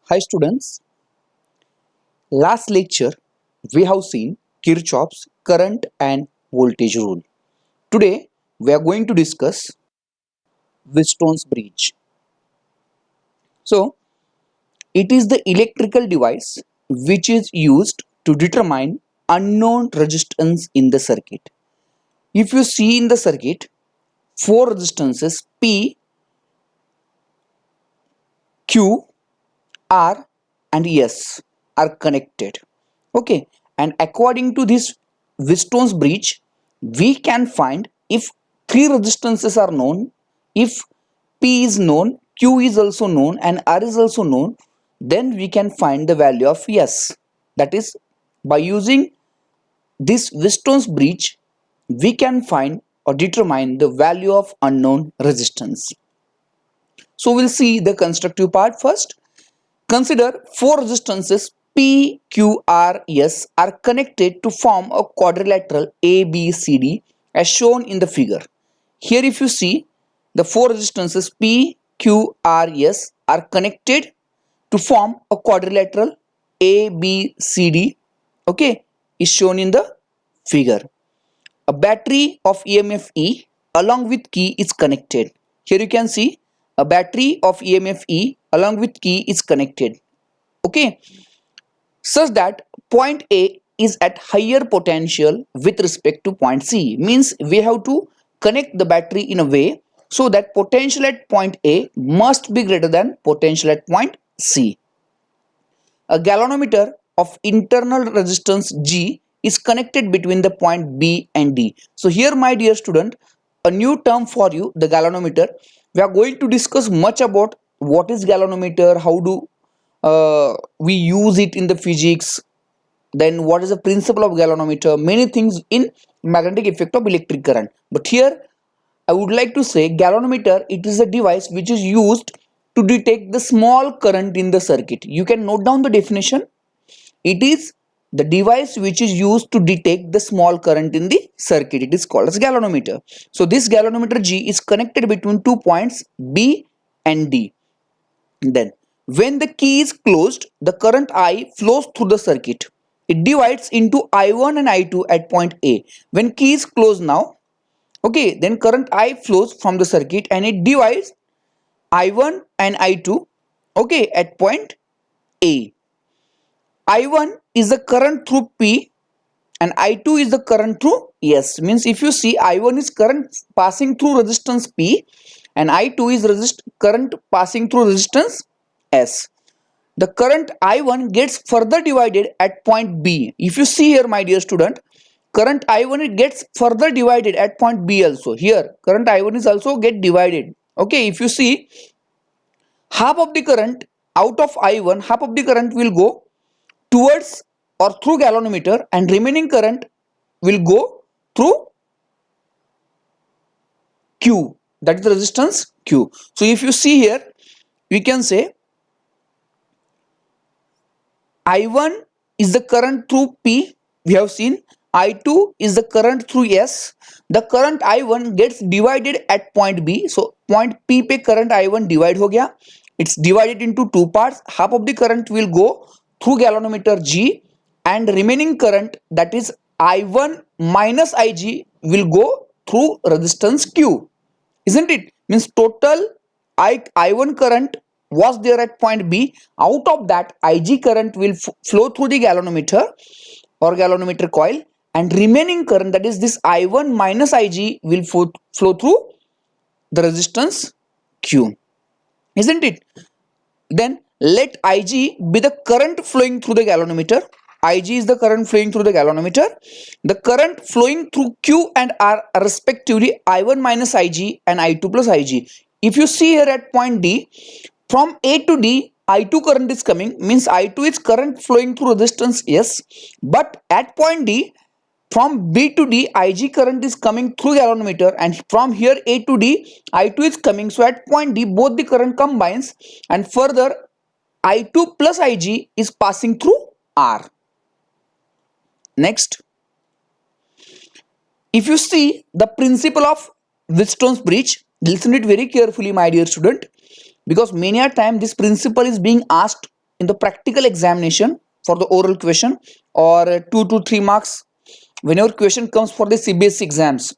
Hi students, last lecture we have seen Kirchhoff's current and voltage rule. Today we are going to discuss Weisstone's bridge. So it is the electrical device which is used to determine unknown resistance in the circuit. If you see in the circuit, four resistances P, Q, R and S are connected. Okay, and according to this Weisstone's bridge, we can find if three resistances are known, if P is known, Q is also known and R is also known, then we can find the value of S. That is, by using this Weisstone's bridge, we can find or determine the value of unknown resistance. So we'll see the constructive part first. Consider four resistances P, Q, R, S are connected to form a quadrilateral ABCD as shown in the figure. Here if you see, the four resistances P, Q, R, S are connected to form a quadrilateral ABCD, okay, is shown in the figure. A battery of EMF E along with key is connected. Here you can see a battery of EMF E along with key is connected. Okay, such that point A is at higher potential with respect to point C. Means we have to connect the battery in a way so that potential at point A must be greater than potential at point C. A galvanometer of internal resistance G is connected between the point B and D. So here my dear student, a new term for you, the galvanometer. We are going to discuss much about what is galvanometer, how do we use it in the physics, then what is the principle of galvanometer, many things in magnetic effect of electric current. But here I would like to say galvanometer, it is a device which is used to detect the small current in the circuit. You can note down the definition. It is the device which is used to detect the small current in the circuit. It is called as galvanometer. So this galvanometer G is connected between two points B and D. Then when the key is closed, the current I flows through the circuit. It divides into I1 and I2 at point A. When key is closed now, okay, then current I flows from the circuit and it divides I1 and I2, okay, at point A. I1 is the current through P and I2 is the current through S. Means if you see, I1 is current passing through resistance P and I2 is current passing through resistance S. The current I1 gets further divided at point B. If you see here my dear student, current I1 it gets further divided at point B also. Here current I1 is also get divided. Okay, if you see, half of the current out of I1, half of the current will go towards or through galvanometer and remaining current will go through Q, that is the resistance Q. So if you see here, we can say I1 is the current through P, we have seen. I2 is the current through S. The current I1 gets divided at point B. So point P पे current I1 divide हो गया. It's divided into two parts. Half of the current will go through galvanometer G and remaining current, that is I1 minus Ig, will go through resistance Q. Isn't it? Means total I1 current was there at point B. Out of that, Ig current will flow through the galvanometer or galvanometer coil, and remaining current, that is this I1 minus Ig, will flow through the resistance Q. Isn't it? Then let Ig be the current flowing through the galvanometer. Ig is the current flowing through the galvanometer. The current flowing through Q and R are respectively I1 minus Ig and I2 plus Ig. If you see here at point D, from A to D, I2 current is coming, means I2 is current flowing through resistance S. But at point D, from B to D, Ig current is coming through galvanometer, and from here A to D, I2 is coming. So at point D, both the current combines, and further I2 plus Ig is passing through R. Next, if you see the principle of Weisstone's bridge, listen it very carefully my dear student, because many a time this principle is being asked in the practical examination for the oral question, or 2 to 3 marks whenever question comes for the CBSE exams,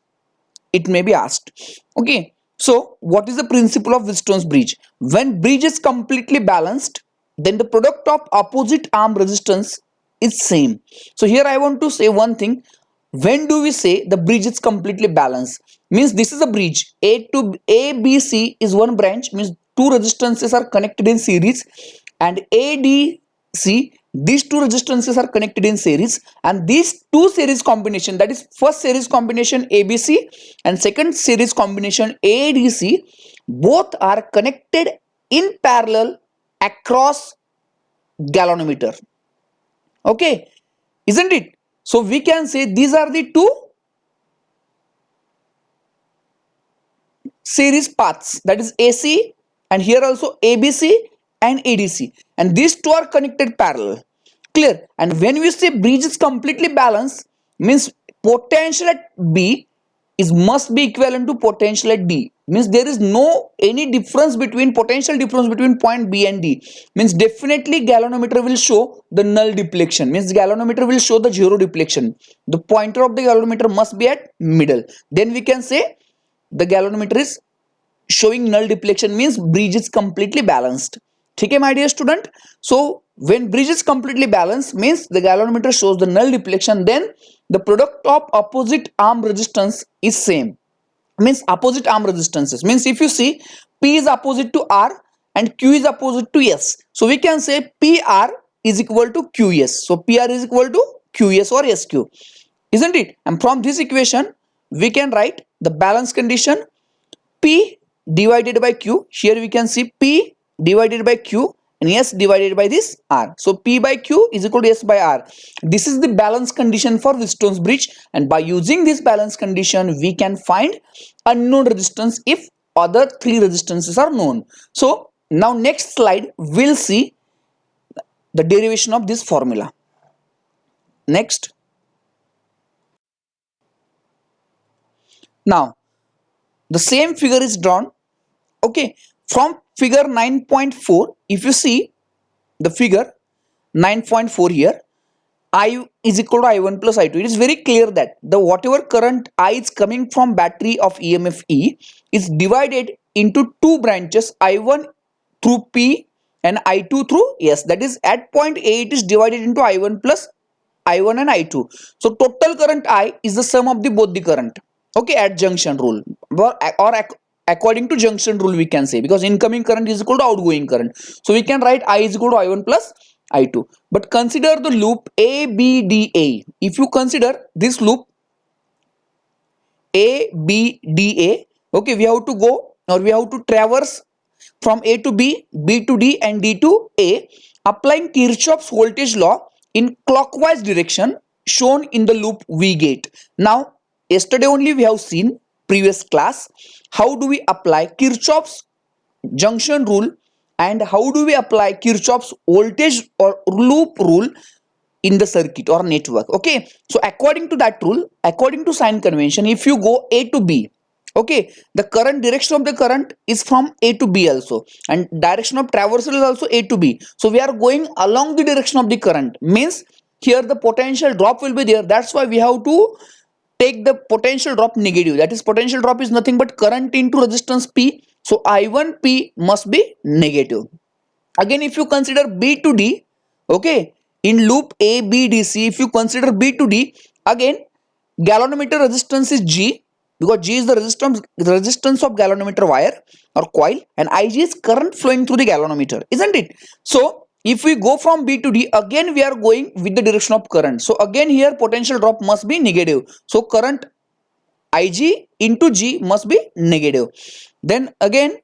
it may be asked. Okay, so what is the principle of Wheatstone's bridge? When bridge is completely balanced, then the product of opposite arm resistance is same. So here I want to say one thing. When do we say the bridge is completely balanced? Means this is a bridge. ABC is one branch, means two resistances are connected in series, and ADC, these two resistances are connected in series, and these two series combination, that is first series combination ABC and second series combination ADC, both are connected in parallel across galvanometer. Okay, isn't it? So we can say these are the two series paths, that is AC, and here also ABC and ADC, and these two are connected parallel. Clear? And when we say bridge is completely balanced, means potential at B is must be equivalent to potential at D. Means there is no any difference between potential difference between point B and D. Means definitely galvanometer will show the null deflection. Means galvanometer will show the zero deflection. The pointer of the galvanometer must be at middle. Then we can say the galvanometer is showing null deflection, means bridge is completely balanced. Okay, my dear student. So when bridge is completely balanced, means the galvanometer shows the null deflection, then the product of opposite arm resistance is same. Means opposite arm resistances, means if you see P is opposite to R and Q is opposite to S, so we can say PR is equal to QS. So PR is equal to QS or SQ, isn't it? And from this equation we can write the balance condition P divided by Q. Here we can see P divided by Q and S divided by this R. So P by Q is equal to S by R. This is the balance condition for Wheatstone's bridge, and by using this balance condition we can find unknown resistance if other three resistances are known. So now next slide we'll see the derivation of this formula. Next. Now the same figure is drawn. Okay, from figure 9.4, if you see the figure 9.4 here, I is equal to I1 plus I2. It is very clear that the whatever current I is coming from battery of EMF E is divided into two branches, I1 through P and I2 through S. That is at point A it is divided into I1 plus I1 and I2. So total current I is the sum of the both the current. Okay, at junction rule or according to junction rule we can say, because incoming current is equal to outgoing current. So we can write I is equal to I1 plus I2. But consider the loop ABDA. If you consider this loop ABDA, okay, we have to go or we have to traverse from A to B, B to D and D to A, applying Kirchhoff's voltage law in clockwise direction shown in the loop V gate. Now yesterday only we have seen previous class how do we apply Kirchhoff's junction rule and how do we apply Kirchhoff's voltage or loop rule in the circuit or network. Okay, so according to that rule, according to sign convention, if you go A to B, okay, the current direction of the current is from A to B also, and direction of traversal is also A to B. So we are going along the direction of the current, means here the potential drop will be there. That's why we have to take the potential drop negative. That is, potential drop is nothing but current into resistance P. So I1P must be negative. Again, if you consider B to D, okay, in loop ABDC, if you consider B to D, again galvanometer resistance is G, because G is the resistance of galvanometer wire or coil, and IG is current flowing through the galvanometer, isn't it? So if we go from B to D, again we are going with the direction of current. So again here potential drop must be negative. So current IG into G must be negative. Then again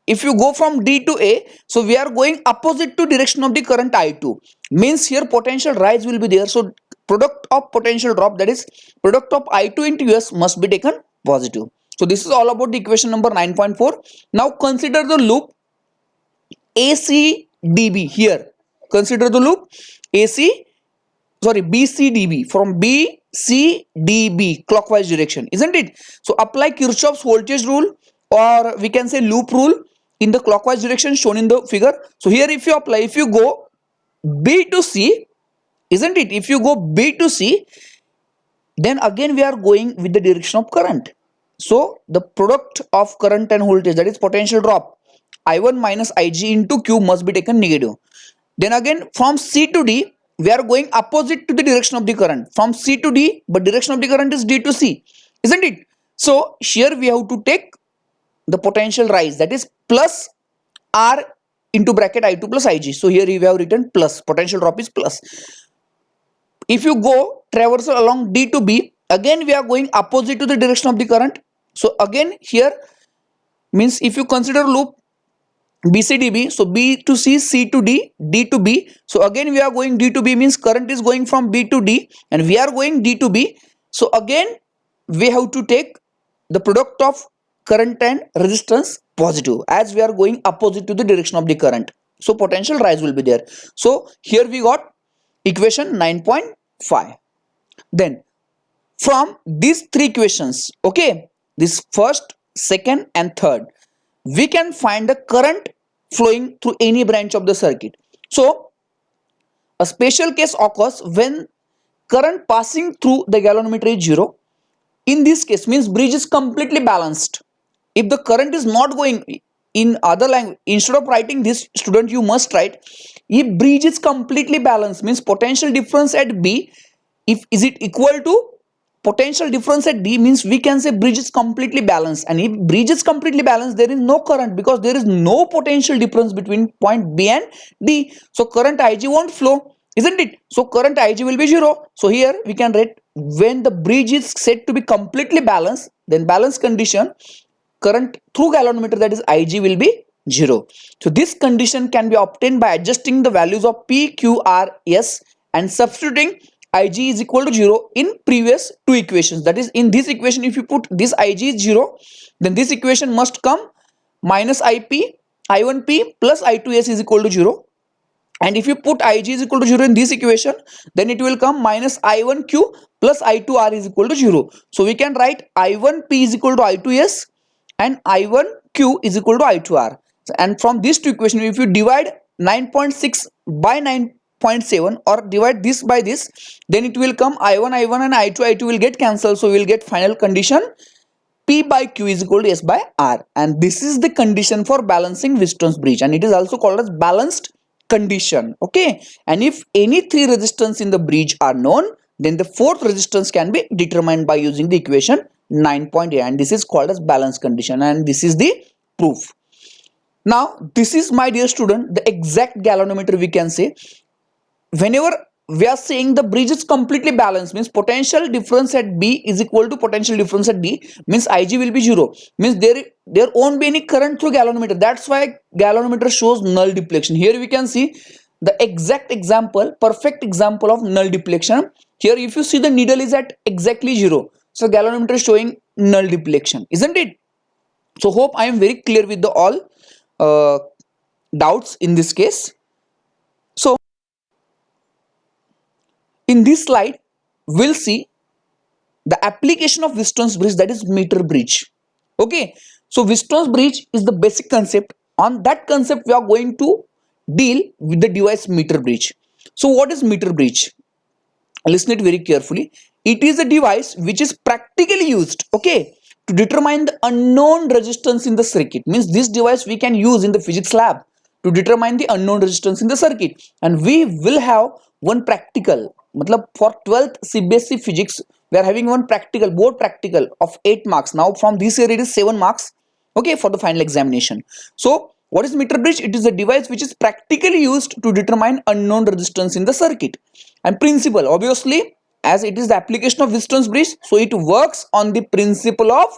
if you go from D to A, so we are going opposite to direction of the current I2. Means here potential rise will be there. So product of potential drop, that is product of I2 into S, must be taken positive. So this is all about the equation number 9.4. Now consider the loop ACDB here. Consider the loop BCDB, from BCDB clockwise direction, isn't it? So apply Kirchhoff's voltage rule, or we can say loop rule, in the clockwise direction shown in the figure. So here if you apply, if you go B to C, isn't it? If you go B to C, then again we are going with the direction of current. So the product of current and voltage, that is potential drop, I1 minus Ig into Q, must be taken negative. Then again from C to D, we are going opposite to the direction of the current. From C to D, but direction of the current is D to C, isn't it? So here we have to take the potential rise, that is plus R into bracket I2 plus Ig. So here we have written plus, potential drop is plus. If you go traversal along D to B, again we are going opposite to the direction of the current. So again here means if you consider loop BCDB, so B to C, C to D, D to B. So again we are going D to B, means current is going from B to D and we are going D to B. So again we have to take the product of current and resistance positive, as we are going opposite to the direction of the current. So potential rise will be there. So here we got equation 9.5. Then from these three equations, okay, this first, second and third, we can find the current flowing through any branch of the circuit. So a special case occurs when current passing through the galvanometer is 0. In this case means bridge is completely balanced. If the current is not going, in other language, instead of writing this, student, you must write, if bridge is completely balanced, means potential difference at B, if is it equal to potential difference at D, means we can say bridge is completely balanced. And if bridge is completely balanced, there is no current, because there is no potential difference between point B and D. So current Ig won't flow, isn't it? So current Ig will be 0. So here we can write, when the bridge is said to be completely balanced, then balance condition, current through galvanometer, that is Ig, will be 0. So this condition can be obtained by adjusting the values of P, Q, R, S and substituting Ig is equal to 0 in previous two equations. That is, in this equation, if you put this Ig is 0, then this equation must come minus Ip, I1P plus I2S is equal to 0. And if you put Ig is equal to 0 in this equation, then it will come minus I1Q plus I2R is equal to 0. So we can write I1P is equal to I2S and I1Q is equal to I2R. And from these two equations, if you divide 9.6 by 9.7 or divide this by this, then it will come I1 and I2 will get cancelled. So we will get final condition P by Q is equal to S by R. And this is the condition for balancing Weisstons bridge, and it is also called as balanced condition. Okay, and if any three resistance in the bridge are known, then the fourth resistance can be determined by using the equation 9.8, and this is called as balance condition, and this is the proof. Now this is, my dear student, the exact galvanometer. We can say whenever we are saying the bridge is completely balanced, means potential difference at B is equal to potential difference at D, means Ig will be 0, means there won't be any current through galvanometer. That's why galvanometer shows null deflection. Here we can see the exact example, perfect example of null deflection. Here if you see, the needle is at exactly 0, so galvanometer is showing null deflection, isn't it? So hope I am very clear with the all doubts in this case. So in this slide we'll see the application of Weisstons bridge, that is meter bridge. Okay, so Weisstons bridge is the basic concept. On that concept we are going to deal with the device meter bridge. So what is meter bridge? Listen it very carefully. It is a device which is practically used, okay, to determine the unknown resistance in the circuit. Means this device we can use in the physics lab to determine the unknown resistance in the circuit. And we will have one practical, matlab for 12th CBSE physics we are having one practical, board practical of 8 marks. Now from this year it is 7 marks, okay, for the final examination. So what is meter bridge? It is a device which is practically used to determine unknown resistance in the circuit. And principle, obviously, as it is the application of Weisstons bridge, so it works on the principle of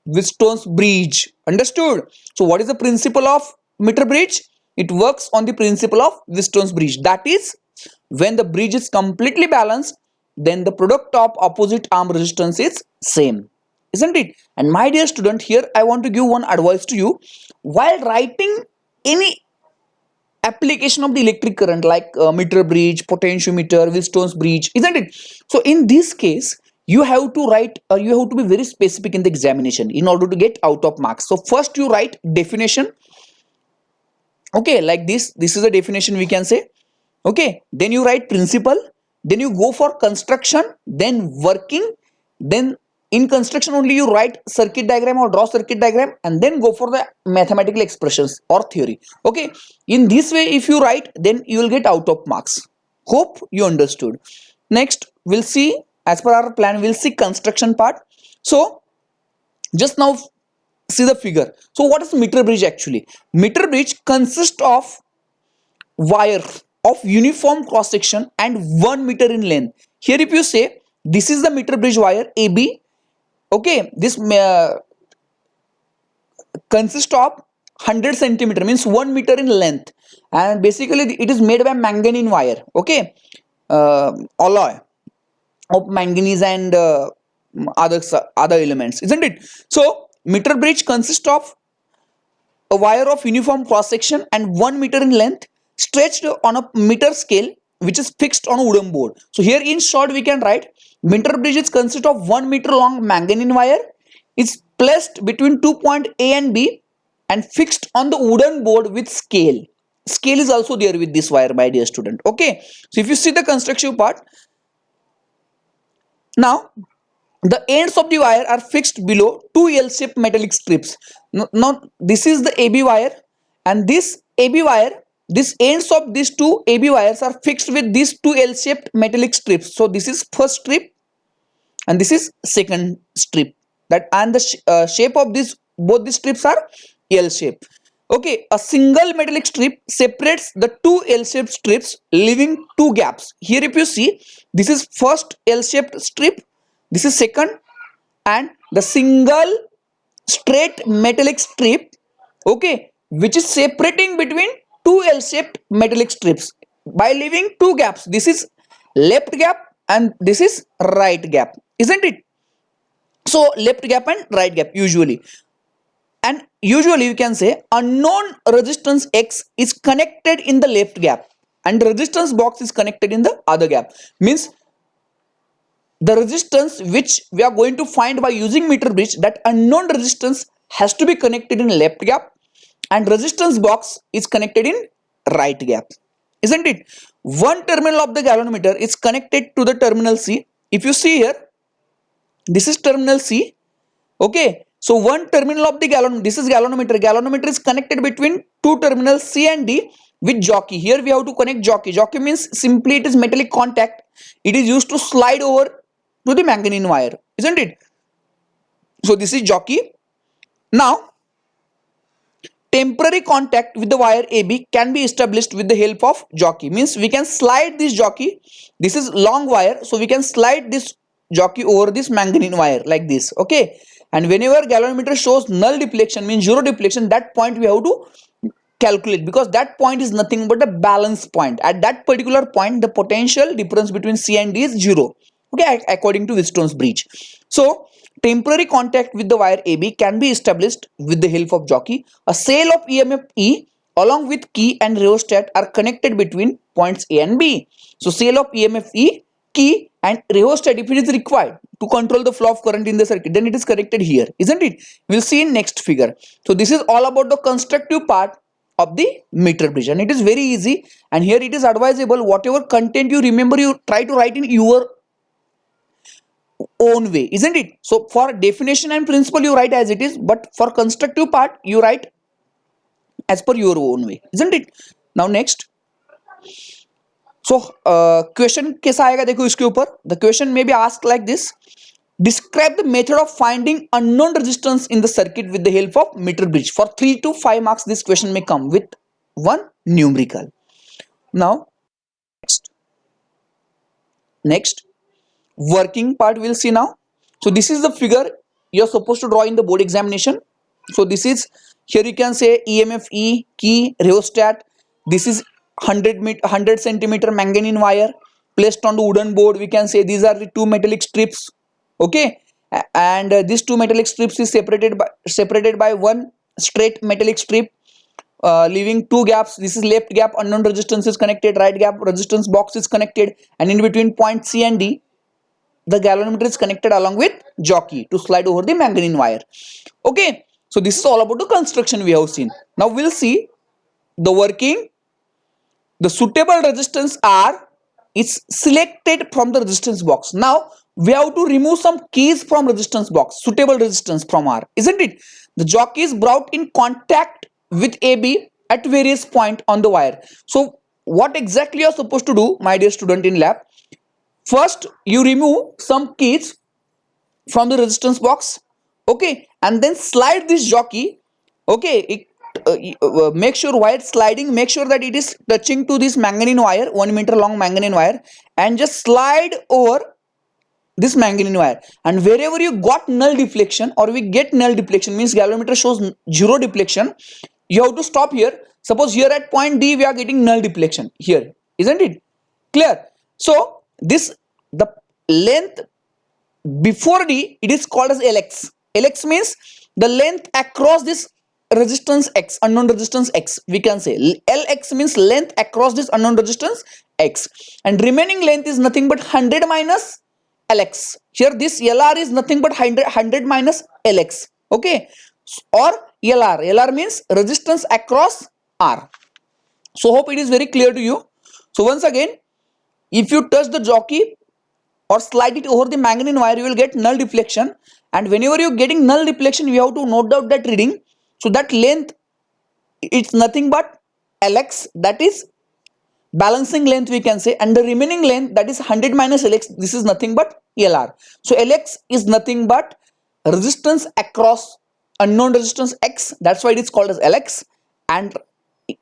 Weisstons bridge. Understood? So what is the principle of meter bridge? It works on the principle of Weisstons bridge. That is, when the bridge is completely balanced, then the product of opposite arm resistance is same, isn't it? And my dear student, here I want to give one advice to you. While writing any application of the electric current like meter bridge, potentiometer, Weisstons bridge, isn't it? So in this case you have to write, you have to be very specific in the examination in order to get out of marks. So first you write definition, okay, like this is a definition we can say, Okay, then you write principle, then you go for construction, then working, then in construction only you write circuit diagram or draw circuit diagram, and then go for the mathematical expressions or theory. Okay, in this way if you write, then you will get out of marks. Hope you understood. Next we'll see, as per our plan, we'll see construction part. So just now see the figure. So what is meter bridge actually? Meter bridge consists of wire of uniform cross section and 1 meter in length. Here if you say this is the meter bridge wire AB, okay, this consists of 100 centimeter, means 1 meter in length, and basically it is made by manganese wire. Okay, alloy of manganese and other elements, isn't it? So meter bridge consists of a wire of uniform cross section and 1 meter in length, stretched on a meter scale, which is fixed on a wooden board. So here in short we can write meter bridge is consist of 1 meter long manganese wire. It's placed between 2 point A and B and fixed on the wooden board with scale. Scale is also there with this wire, my dear student. Okay, so if you see the construction part, now the ends of the wire are fixed below two L-shaped metallic strips. Now this is the AB wire, and this AB wire, these ends of these two AB wires are fixed with these two L-shaped metallic strips. So this is first strip and this is second strip, that and the shape of this, both the strips are L shape. Okay, a single metallic strip separates the two L-shaped strips, leaving two gaps. Here if you see, this is first L-shaped strip, this is second, and the single straight metallic strip, okay, which is separating between two L-shaped metallic strips by leaving two gaps. This is left gap and this is right gap, isn't it? So left gap and right gap usually, and usually you can say unknown resistance X is connected in the left gap and the resistance box is connected in the other gap. Means the resistance which we are going to find by using meter bridge, that unknown resistance has to be connected in left gap and resistance box is connected in right gap, isn't it? One terminal of the galvanometer is connected to the terminal C. If you see here, this is terminal C. Okay, so one terminal of the this is galvanometer. Galvanometer is connected between two terminals C and D with jockey. Here we have to connect jockey. Jockey means simply it is metallic contact. It is used to slide over to the manganese wire, isn't it? So this is jockey. Now temporary contact with the wire AB can be established with the help of jockey. Means we can slide this jockey. This is long wire, so we can slide this jockey over this manganese wire like this. Okay, and whenever galvanometer shows null deflection, means zero deflection, that point we have to calculate, because that point is nothing but a balance point. At that particular point the potential difference between C and D is zero. Okay, according to Wheatstone's bridge. So temporary contact with the wire AB can be established with the help of jockey. A cell of EMF E along with key and rheostat are connected between points A and B. So cell of EMF E, key and rheostat, if it is required to control the flow of current in the circuit, then it is connected here, isn't it? We'll see in next figure. So this is all about the constructive part of the meter bridge, and it is very easy, and here it is advisable whatever content you remember, you try to write in your own way, isn't it? So for definition and principle you write as it is, but for constructive part you write as per your own way, isn't it? Now next, so question कैसा आएगा देखो इसके ऊपर. The question may be asked like this: describe the method of finding unknown resistance in the circuit with the help of meter bridge. For 3 to 5 marks this question may come with one numerical. Now next working part we'll see now. So this is the figure you're supposed to draw in the board examination. So this is, here you can say EMF E, key, rheostat. This is 100 centimeter manganese wire placed on the wooden board. We can say these are the two metallic strips. Okay, and these two metallic strips is separated by one straight metallic strip, leaving two gaps. This is left gap, unknown resistance is connected, right gap, resistance box is connected, and in between point C and D the galvanometer is connected along with jockey to slide over the manganese wire. Okay, so this is all about the construction we have seen. Now we'll see the working, the suitable resistance R is selected from the resistance box. Now we have to remove some keys from resistance box, suitable resistance from R, isn't it? The jockey is brought in contact with AB at various point on the wire. So what exactly you are supposed to do, my dear student in lab? First you remove some keys from the resistance box, okay, and then slide this jockey, okay. Make sure while sliding, make sure that it is touching to this manganese wire, 1 meter long manganese wire, and just slide over this manganese wire. And wherever you got null deflection, or we get null deflection, means galvanometer shows zero deflection, you have to stop here. Suppose here at point D we are getting null deflection here, isn't it clear? So this, the length before D, it is called as Lx. Lx means the length across this resistance X, unknown resistance X, we can say. Lx means length across this unknown resistance X, and remaining length is nothing but 100 minus Lx. Here this Lr is nothing but 100 minus Lx, okay, or Lr. Lr means resistance across R. So hope it is very clear to you. So once again, if you touch the jockey or slide it over the manganese wire, you will get null deflection, and whenever you are getting null deflection, you have to note down that reading. So that length, it's nothing but Lx, that is balancing length we can say, and the remaining length, that is 100 minus Lx, this is nothing but Lr. So Lx is nothing but resistance across unknown resistance X, that's why it is called as Lx, and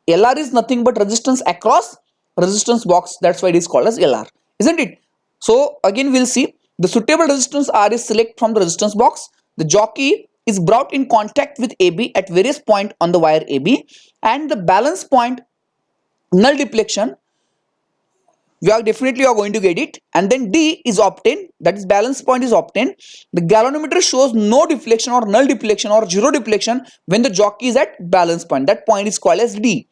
Lr is nothing but resistance across resistance box, that's why it is called as Lr, isn't it? So again we'll see, the suitable resistance R is select from the resistance box. The jockey is brought in contact with AB at various point on the wire AB, and the balance point null deflection, we are definitely are going to get it, and then D is obtained, that is balance point is obtained. The galvanometer shows no deflection or null deflection or zero deflection when the jockey is at balance point, that point is called as D.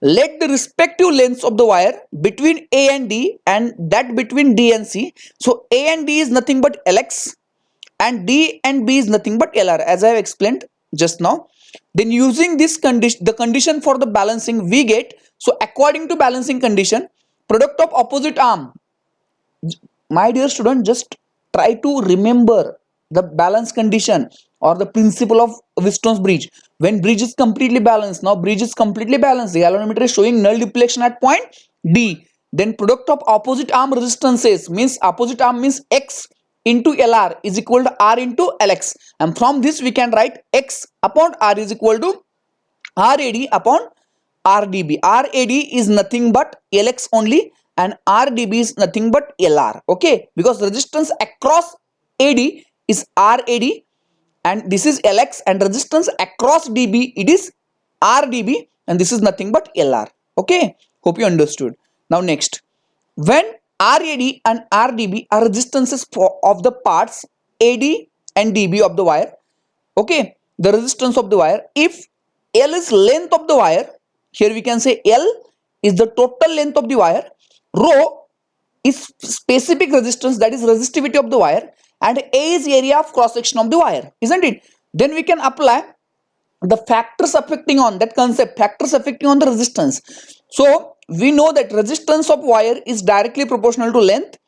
Let the respective lengths of the wire between A and D and that between D and C. So A and D is nothing but Lx, and D and B is nothing but Lr, as I have explained just now. Then using this condition, the condition for the balancing we get, so according to balancing condition, product of opposite arm, my dear student, just try to remember the balance condition or the principle of Wheatstone's bridge. When bridge is completely balanced, now bridge is completely balanced, the galvanometer is showing null deflection at point D. Then product of opposite arm resistances, means opposite arm means X into Lr is equal to R into Lx, and from this we can write X upon R is equal to Rad upon Rdb. Rad is nothing but Lx only, and Rdb is nothing but Lr, okay, because resistance across Ad is Rad and this is Lx, and resistance across Db, it is Rdb, and this is nothing but Lr, okay. Hope you understood. Now next, when Rad and Rdb are resistances of the parts Ad and Db of the wire, okay, the resistance of the wire, if L is length of the wire, here we can say L is the total length of the wire, rho is specific resistance, that is resistivity of the wire, and A is area of cross section of the wire, isn't it? Then we can apply the factors affecting on that concept, factors affecting on the resistance. So we know that resistance of wire is directly proportional to length,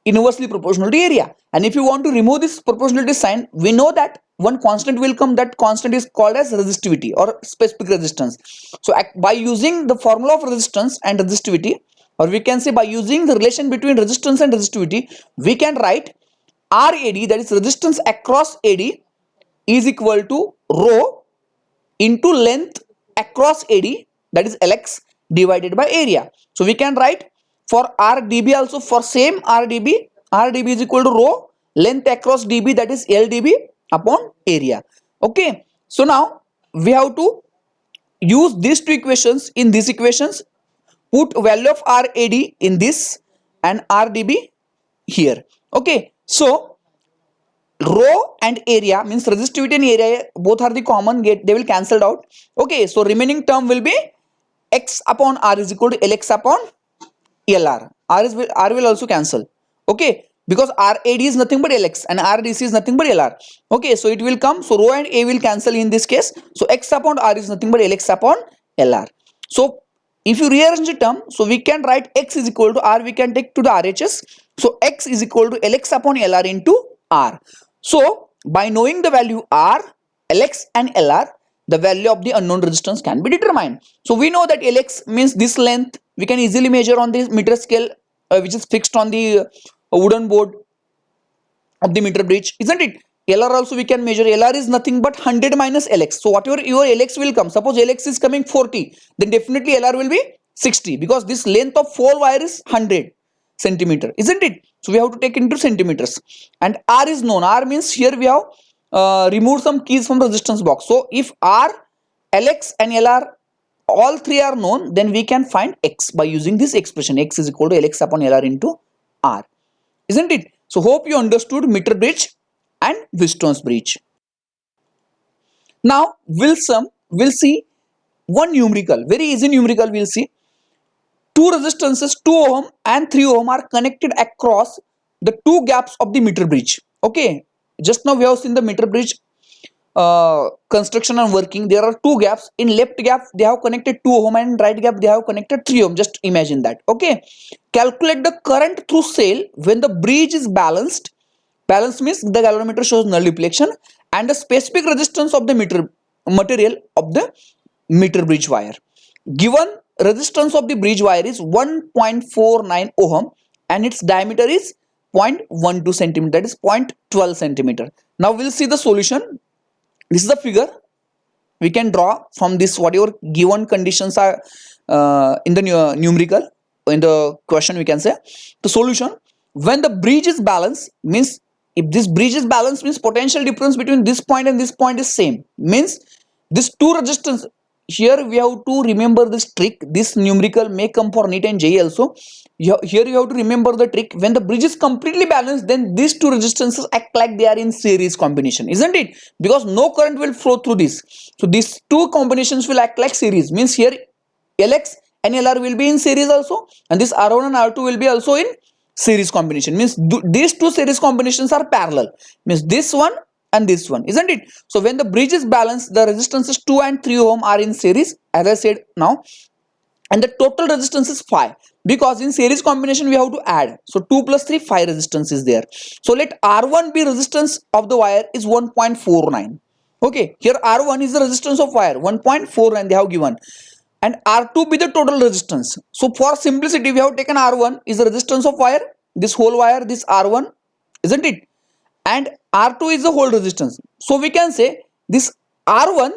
inversely proportional to area, and if you want to remove this proportionality sign, we know that one constant will come, that constant is called as resistivity or specific resistance. So by using the formula of resistance and resistivity, or we can say by using the relation between resistance and resistivity, we can write Rad, that is resistance across Ad, is equal to rho into length across Ad, that is Lx, divided by area. So we can write for Rdb also, for same Rdb is equal to rho length across Db, that is Ldb upon area, okay. So now we have to use these two equations in these equations, put value of Rad in this and Rdb here, okay. So rho and area means resistivity and area, both are the common, they will cancelled out, okay. So remaining term will be X upon R is equal to Lx upon Lr. R will also cancel, okay, because Rad is nothing but Lx and Rdc is nothing but Lr, okay. So it will come, so rho and A will cancel in this case, so X upon R is nothing but Lx upon Lr. So if you rearrange the term, so we can write x is equal to r, we can take to the RHS. So x is equal to Lx upon Lr into r. So by knowing the value r, Lx and Lr, the value of the unknown resistance can be determined. So we know that Lx means this length, we can easily measure on this meter scale which is fixed on the wooden board of the meter bridge, isn't it? Lr also we can measure. Lr is nothing but 100 minus Lx. So whatever your Lx will come, suppose Lx is coming 40, then definitely Lr will be 60, because this length of 4 wire is 100 centimeter, isn't it? So we have to take into centimeters. And R is known. R means here we have removed some keys from the resistance box. So if R, Lx and Lr all three are known, then we can find x by using this expression. X is equal to Lx upon Lr into R, isn't it? So hope you understood meter bridge and Wheatstone's bridge. Now we'll see one numerical, very easy numerical. We'll see two resistances 2 ohm and 3 ohm are connected across the two gaps of the meter bridge. Okay, just now we have seen the meter bridge construction and working. There are two gaps. In left gap they have connected 2 ohm and right gap they have connected 3 ohm. Just imagine that. Okay, calculate the current through cell when the bridge is balanced. Balance means the galvanometer shows null deflection, and the specific resistance of the material of the meter bridge wire. Given resistance of the bridge wire is 1.49 ohm and its diameter is 0.12 centimeter, that is 0.12 centimeter. Now we'll see the solution. This is the figure we can draw from this, whatever given conditions are in the numerical, in the question we can say. The solution, when the bridge is balanced, means if this bridge is balanced, means potential difference between this point and this point is same, means this two resistance. Here we have to remember this trick. This numerical may come for NEET and JEE also. Here you have to remember the trick. When the bridge is completely balanced, then these two resistances act like they are in series combination, isn't it? Because no current will flow through this. So these two combinations will act like series. Means here Lx and Lr will be in series also, and this R1 and R2 will be also in series combination. Means these two series combinations are parallel. Means this one and this one, isn't it? So when the bridge is balanced, the resistances 2 and 3 ohm are in series, as I said now, and the total resistance is 5, because in series combination we have to add. So 2 plus 3, 5 resistance is there. So let R1 be resistance of the wire is 1.49. Okay, here R1 is the resistance of wire, 1.49 they have given, and R2 be the total resistance. So for simplicity we have taken R1 is the resistance of wire, this whole wire, this R1, isn't it? And R2 is the whole resistance. So we can say this R1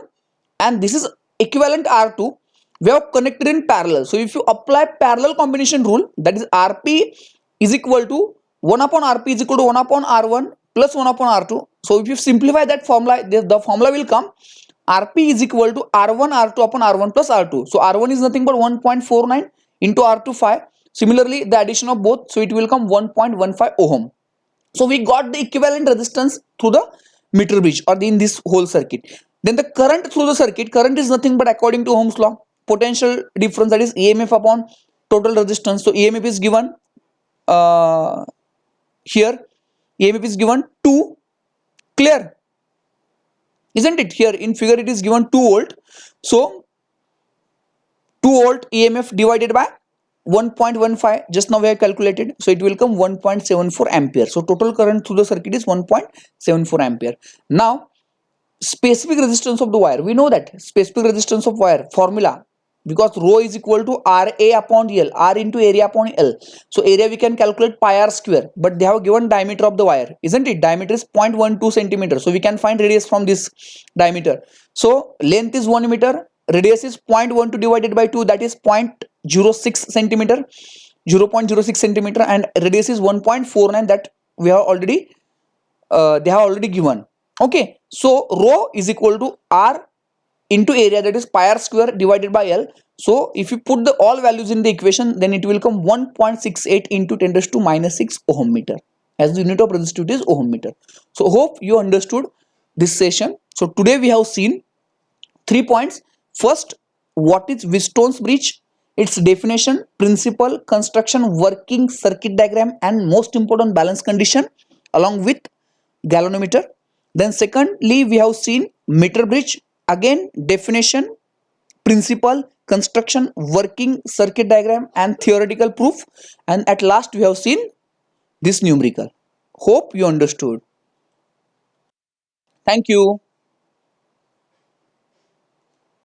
and this is equivalent R2, we have connected in parallel. So if you apply parallel combination rule, that is Rp is equal to 1 upon Rp is equal to 1 upon R1 plus 1 upon R2. So if you simplify that formula, the formula will come Rp is equal to R1 R2 upon R1 plus R2. So R1 is nothing but 1.49 into R2 5. Similarly the addition of both, so it will come 1.15 ohm. So we got the equivalent resistance through the meter bridge or in this whole circuit. Then the current through the circuit, current is nothing but according to Ohm's law, potential difference, that is EMF upon total resistance. So EMF is given here, EMF is given 2, clear, isn't it? Here in figure it is given 2 volt. So 2 volt EMF divided by 1.15, just now we have calculated, so it will come 1.74 ampere. So total current through the circuit is 1.74 ampere. Now specific resistance of the wire, we know that specific resistance of wire formula, because rho is equal to Ra upon L, R into area upon L. So area we can calculate pi r square, but they have given diameter of the wire, isn't it? Diameter is 0.12 centimeter. So we can find radius from this diameter. So length is 1 meter, radius is 0.12 divided by 2, that is 0.06 centimeter, 0.06 centimeter, and radius is 1.49, that we have already they have already given. Okay, so rho is equal to R into area, that is pi r square divided by L. So if you put the all values in the equation, then it will come 1.68 into 10 raised to minus 6 ohm meter, as the unit of resistivity is ohm meter. So hope you understood this session. So today we have seen 3 points. First, what is Wheatstone's bridge, its definition, principle, construction, working, circuit diagram, and most important balance condition along with galvanometer. Then secondly we have seen meter bridge, again definition, principle, construction, working circuit diagram, and theoretical proof. And at last, we have seen this numerical. Hope you understood. Thank you.